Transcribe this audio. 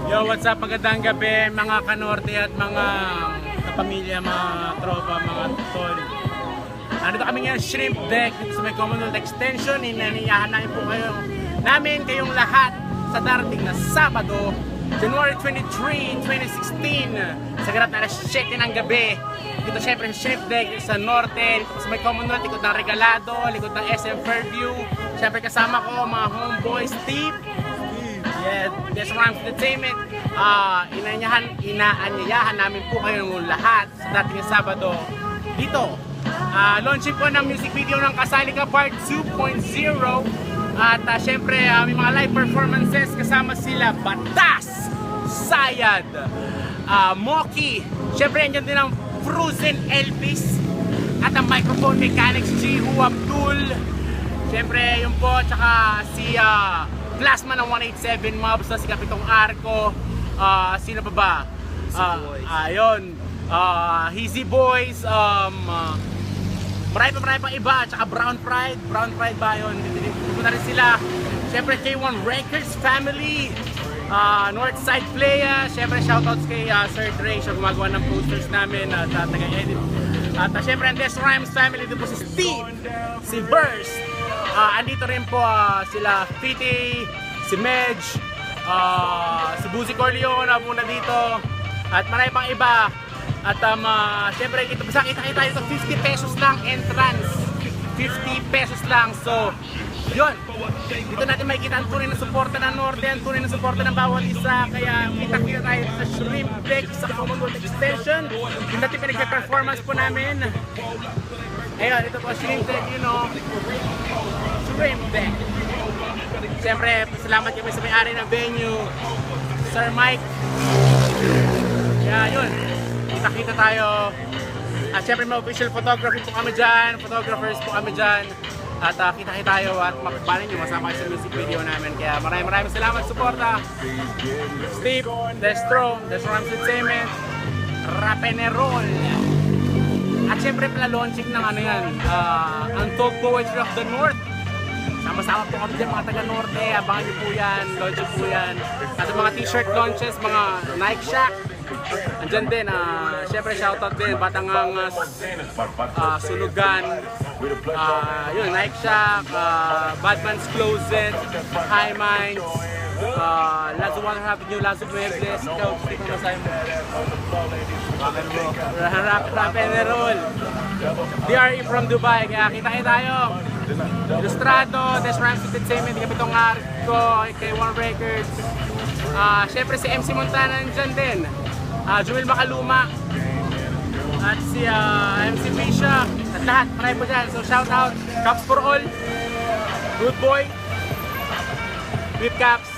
Yo, what's up? Magandang gabi mga kanorte at mga kapamilya, mga tropa, mga tol. Nandito kami ngayon Shrimp Deck dito sa may Commonwealth Extension. Inaniyahan namin kayong lahat sa darating na Sabado, January 23, 2016 sa ganap na alas 7 ng gabi. Dito syempre sa Shrimp Deck sa Norte, dito sa may Commonwealth, likod ng Regalado, likod ng SM Fairview. Syempre kasama ko mga homeboys, Steve. Yeah, this Rhymes Entertainment. Inaanyayahan namin po kayo lahat sa dating Sabado dito. Launching po ng music video ng Kasali Ka Part 2.0. At syempre may mga live performances kasama sila Batas, Sayad, Moki. Syempre andyan din ang Frozen Elvis at ang Microphone Mechanics Jihu Abdul. Syempre yun po, tsaka si Plasma ng 187 Mobs na si Kapitong Arco. Sino pa ba? Ayun, Easy Boys, marami pang iba, tsaka Brown Pride ba yun? Dito na rin sila. Siyempre K1 Records Family, Northside Playa. Siyempre shoutouts kay Sir Dre, siya gumagawa ng posters namin at taga-edit. At siyempre ang Des Rhymes Family, dito po si Steve, si Burst. Andito rin po sila Fiti, si Medj, si Buzi Corleone muna dito, at marami pang iba. At syempre kita tayo dito, 50 pesos lang entrance, 50 pesos lang. So yun, dito natin makikita ang tunay na suporta ng Norte, ang tunay na suporta ng bawat isa. Kaya kita tayo sa Shrimp Deck sa Commonwealth Extension. Yung natin pinag-performance po namin. Ayun, ito po Shrimp Deck, you know, Shrimp Deck. Siyempre, salamat kami sa may-ari ng venue, Sir Mike. Kaya yun, nakita tayo. At siyempre may official photography po kami dyan, photographers po kami dyan. At kita tayo at makapalin nyo, masama kayo sa music video namin. Kaya maraming salamat suporta. Steve, Destro, Destro Rhymes Entertainment, Rapenerol. At syempre pala launching ng ano yan, ang Talk Poetry of the North. Sama-sama po kami dyan mga taga-Norte, abangan nyo po yan, launching po yan. At mga t-shirt launches, mga Nike Shack, andyan din. Syempre shoutout din, Batangangas, Sulugan, yun, Nike Shack, Batman's Closet, High Minds, Lazo 1 Happy New, Lazo Muebles, ikaw, Steve, ano sa'yo mo? Rapenerol, DRE from Dubai, kaya kita tayo. Ilustrado, Des Rhymes Entertainment, Kapitong Arco, K1 Records. Syempre si MC Montana nandyan din. Jumel Macaluma. At si MC Misha. At lahat, marami po dyan. So shout out, Caps for All, Good Boy, Whip Caps.